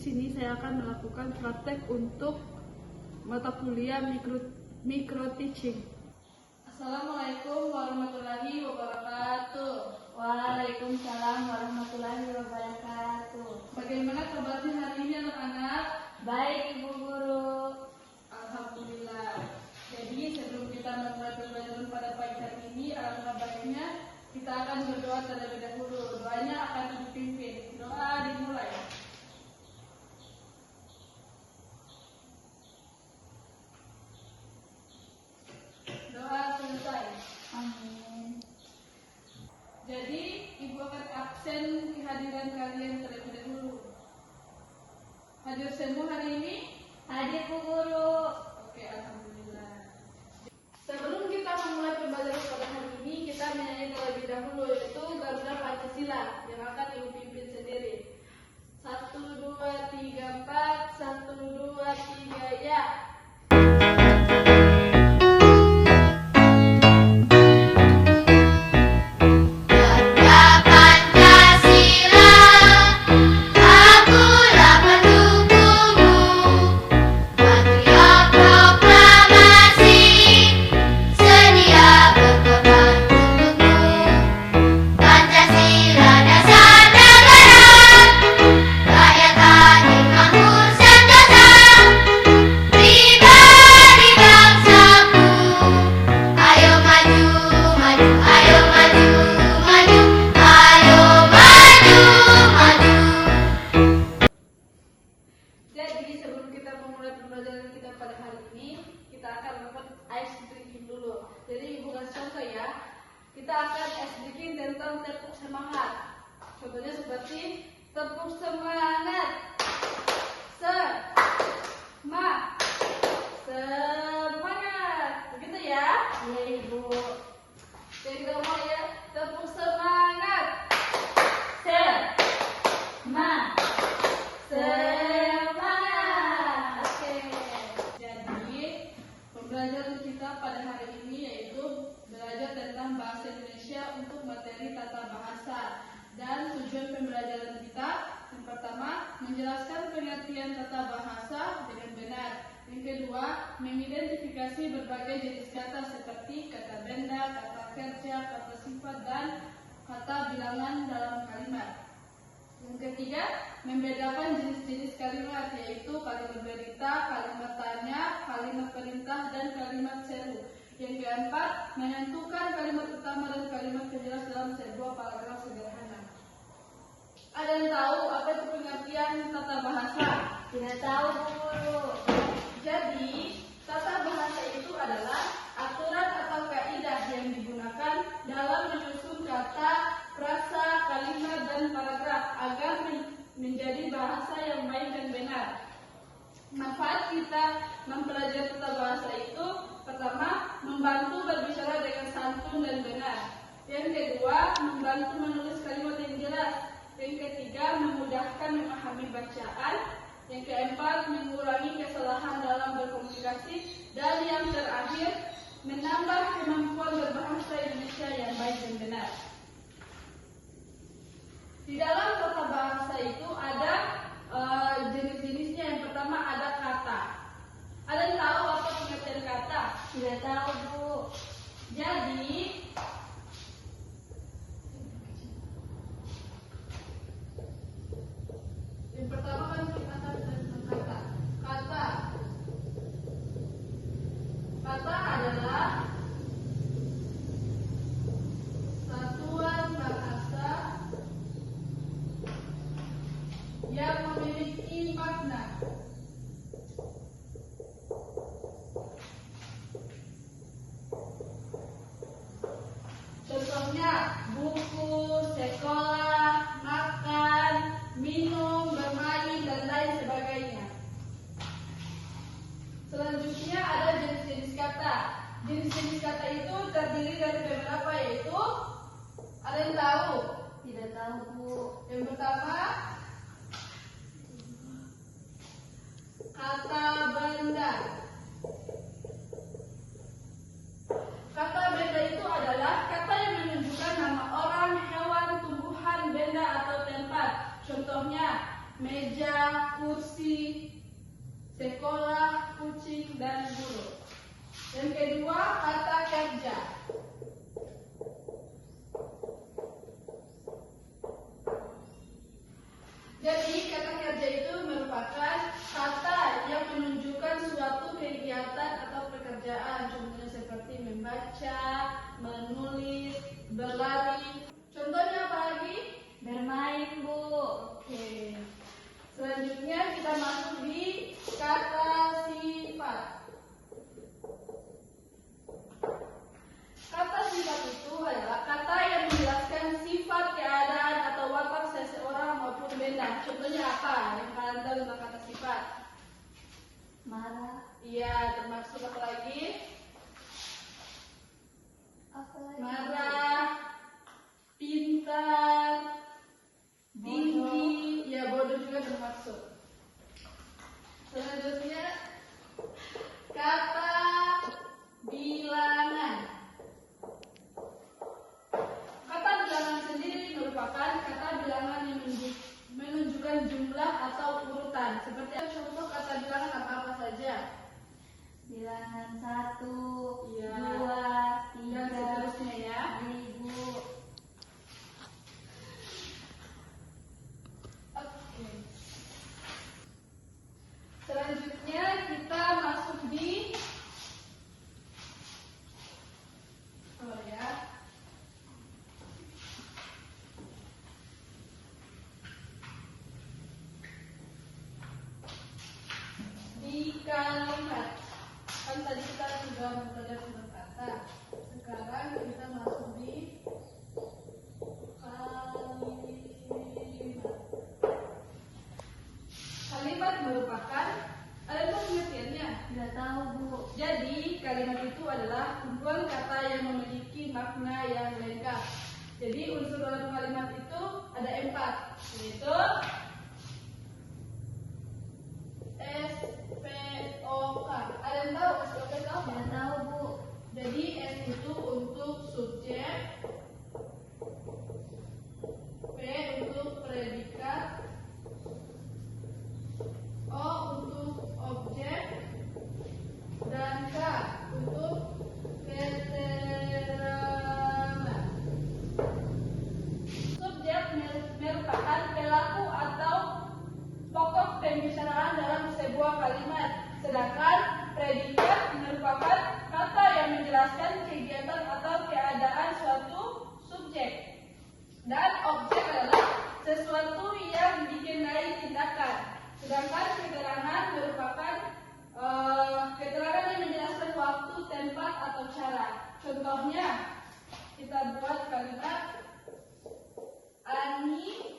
sini saya akan melakukan praktek untuk mata kuliah micro teaching. Assalamualaikum warahmatullahi wabarakatuh. Waalaikumsalam warahmatullahi wabarakatuh. Bagaimana kabarnya hari ini anak-anak? Baik Ibu Guru. Alhamdulillah. Jadi sebelum kita memulai pembelajaran pada pagi hari ini, alangkah baiknya kita akan berdoa terlebih dahulu. Doanya akan Ibu pimpin. Doa dimulai. Doa selesai. Amin. Jadi Ibu akan absen kehadiran kalian terlebih dahulu. Hadir semua hari ini? Hadir Bu Guru. Oke, alhamdulillah. Sebelum kita memulai pembelajaran pada hari ini, kita menyanyi terlebih dahulu, yaitu Garuda Pancasila yang akan Ibu pimpin sendiri. 1, 2, 3, 4. 1, 2, 3, ya. Kita akan sedikit tentang tepuk semangat. Contohnya seperti tepuk semangat. Semangat. Begitu ya? Iya Ibu. Jadi kita mau ya, tepuk semangat. Semangat. Oke. Jadi pembelajaran kita pada hari ini yaitu belajar tentang bahasa Indonesia untuk materi tata bahasa. Dan tujuan pembelajaran kita yang pertama, menjelaskan pengertian tata bahasa dengan benar. Yang kedua, mengidentifikasi berbagai jenis kata seperti kata benda, kata kerja, kata sifat, dan kata bilangan dalam kalimat. Yang ketiga, membedakan jenis-jenis kalimat, yaitu kalimat berita, kalimat tanya, kalimat perintah, dan kalimat seru. Yang keempat, menentukan kalimat utama dan kalimat penjelas dalam sebuah paragraf sederhana. Ada yang tahu apa itu pengertian tata bahasa? Tidak tahu Bu Guru. Jadi, tata bahasa itu adalah aturan atau kaidah yang digunakan dalam menyusun kata, frasa, kalimat, dan paragraf agar menjadi bahasa yang baik dan benar. Manfaat kita mempelajari tata bahasa itu, pertama, membantu berbicara dengan santun dan benar. Yang kedua, membantu menulis kalimat yang jelas. Yang ketiga, memudahkan memahami bacaan. Yang keempat, mengurangi kesalahan dalam berkomunikasi. Dan yang terakhir, menambah kemampuan berbahasa Indonesia yang baik dan benar. Di dalam tata bahasa itu ada jenis-jenisnya. Yang pertama ada kata. Ada yang tahu apa pengertian kata? Tidak tahu Bu. Jadi yang pertama kan kita akan tentang kata. Kata adalah satuan bahasa yang memiliki makna. Contohnya buku, sekolah, makan, minum, bermain, dan lain sebagainya. Selanjutnya ada jenis-jenis kata. Jenis-jenis kata itu terdiri dari beberapa, yaitu ada yang tahu? Tidak tahu Bu. Yang pertama, kata benda. Kata benda itu adalah kata yang menunjukkan nama orang, hewan, tumbuhan, benda, atau tempat. Contohnya, meja, meja, kursi, sekolah, kucing, dan guru. Yang kedua, kata kerja. Jadi, kata kerja itu merupakan kata yang menunjukkan suatu kegiatan atau pekerjaan. Contohnya seperti membaca, menulis, berlari. Contohnya apa lagi? Bermain, Bu. Oke. Selanjutnya kita masuk di kata sifat. Kata sifat itu adalah kata yang menjelaskan sifat, keadaan, atau watak seseorang maupun benda. Contohnya apa yang kalian tahu tentang kata sifat? Marah. Iya, termasuk apa lagi? Apa lagi? Marah, pintar, tinggi, ya bodoh juga termasuk. Selanjutnya kata bilangan. Kata bilangan sendiri merupakan kata bilangan yang menunjukkan jumlah atau urutan. Seperti contoh kata bilangan apa saja? Bilangan 1, Iya. 2, Dan 3, seterusnya ya. Ibu. Oke. Selanjutnya kita masuk di di kalimat. Kan tadi kita sudah mempelajari kata. Sekarang kita masuk di kalimat. Kalimat merupakan, ada pengertiannya? Tidak tahu, Bu. Jadi kalimat itu adalah kumpulan kata yang memiliki makna yang lengkap. Jadi unsur dalam kalimat itu ada 4, yaitu S, P, O, K. Ada yang tahu S, O, K itu apa? Tidak tahu, Bu. Jadi S itu untuk subjek, P untuk predikat, O untuk objek, dan K untuk keterangan. Subjek merupakan pelaku atau pokok pembicaraan dalam sebuah kalimat, sedangkan predikat merupakan kata yang menjelaskan kegiatan atau keadaan suatu subjek, dan objek adalah sesuatu yang dikenai tindakan, sedangkan keterangan merupakan keterangan yang menjelaskan waktu, tempat, atau cara. Contohnya, kita buat kalimat Ani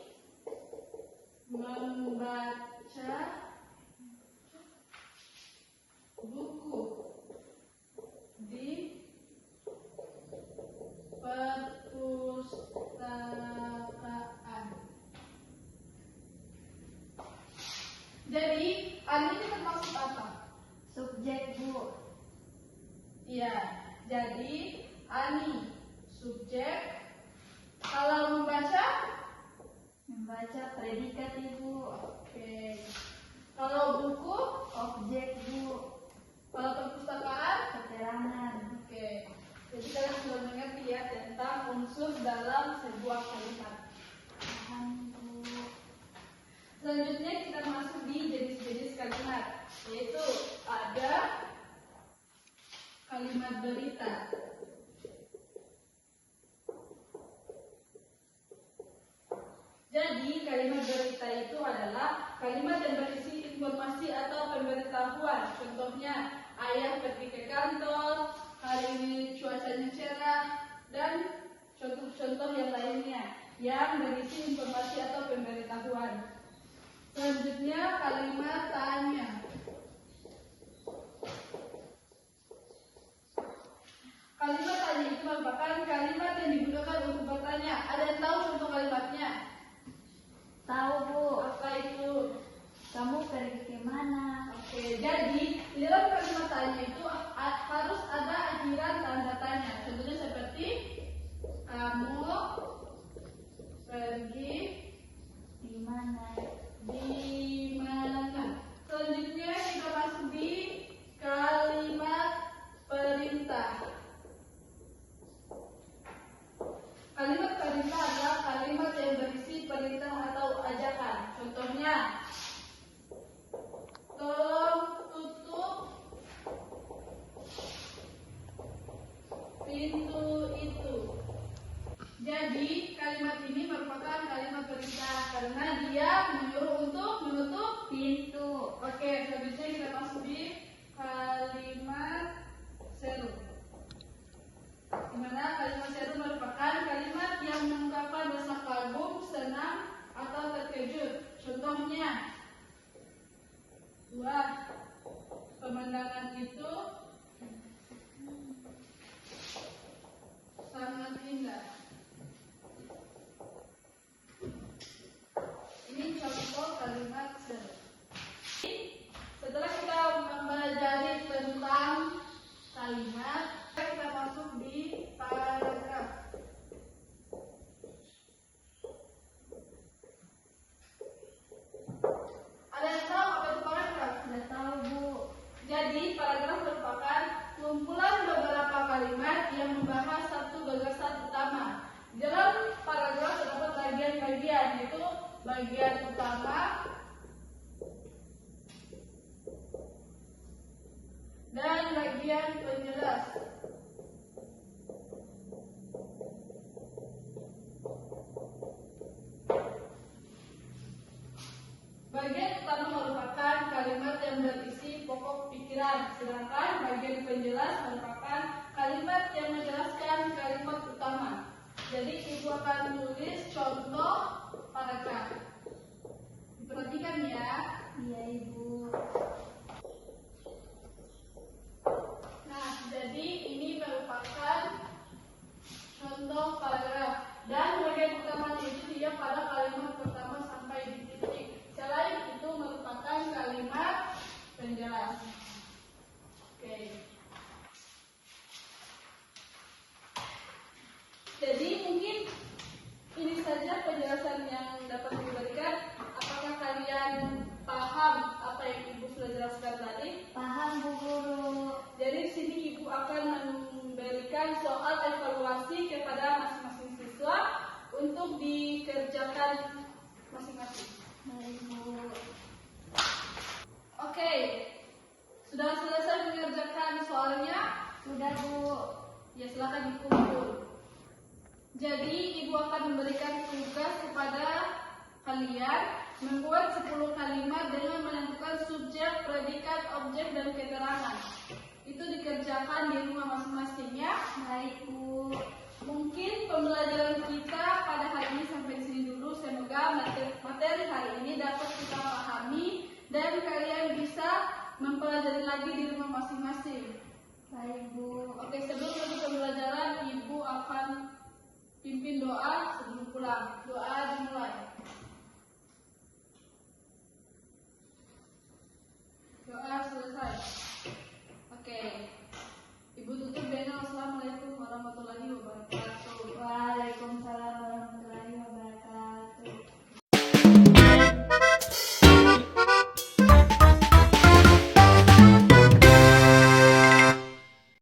membaca buku di perpustakaan. Jadi, Ani itu termasuk apa? Subjek, Bu. Iya, jadi Ani subjek. Kalau membaca, Membaca predikat, Ibu. oke. Kalau buku, Objek, Bu. kalau perpustakaan, Keterangan. oke. Jadi kalian sudah mengerti ya tentang unsur dalam sebuah kalimat. Paham, Bu. Selanjutnya kita masuk di jenis-jenis kalimat, yaitu ada kalimat berita. Jadi kalimat berita itu adalah kalimat yang berisi informasi atau pemberitahuan. Contohnya, ayah pergi ke kantor, hari ini cuacanya cerah, dan contoh-contoh yang lainnya yang berisi informasi atau pemberitahuan. Selanjutnya kalimat tanya. Kalimat tanya itu merupakan kalimat yang digunakan untuk bertanya. Ada yang tahu contoh kalimatnya? Tahu, Bu. Apa itu? Kamu pergi ke mana? Oke, jadi di dalam kalimat tanya itu harus ada akhiran tanda tanya. Contohnya seperti kamu pergi Di mana? di Pintu. Oke, selanjutnya kita masuk di kalimat seru. Di mana kalimat seru merupakan kalimat yang mengungkapkan rasa kagum, senang, atau terkejut. Contohnya, wah, pemandangan itu sangat indah. Ini contoh kalimat seru. Setelah kita mempelajari tentang kalimat, kita masuk di paragraf. Ada yang tahu apa itu paragraf? Sudah tahu, Bu. Jadi, paragraf merupakan kumpulan beberapa kalimat yang membahas satu gagasan utama. Di dalam paragraf terdapat bagian-bagian, yaitu bagian utama dan bagian penjelas. Bagian utama merupakan kalimat yang berisi pokok pikiran, sedangkan bagian penjelas merupakan kalimat yang menjelaskan kalimat utama. Jadi ibu akan tulis contoh paragraf. Diperhatikan ya. Iya, Ibu. Nah, jadi ini merupakan contoh paragraf dan bagian utamanya itu dia pada kalimat pertama sampai di titik. Selain itu merupakan kalimat penjelas. Oke. Jadi mungkin ini saja penjelasan yang dapat diberikan. Apakah kalian paham apa yang Ibu sudah jelaskan tadi? Paham, Bu Guru. Jadi di sini Ibu akan memberikan soal evaluasi kepada masing-masing siswa untuk dikerjakan masing-masing. Baik, Bu. Oke, sudah selesai mengerjakan soalnya? Sudah, Bu. Ya, silakan dikumpul. Jadi Ibu akan memberikan tugas kepada kalian membuat 10 kalimat dengan menentukan subjek, predikat, objek, dan keterangan. Itu dikerjakan di rumah masing-masing ya. Baik, Bu. Mungkin pembelajaran kita pada hari ini sampai di sini dulu. Semoga materi hari ini dapat kita pahami dan kalian bisa mempelajari lagi di rumah masing-masing. Baik, Bu. Oke, sebelum lanjut pembelajaran, Ibu akan pimpin doa sebelum pulang. Doa dimulai.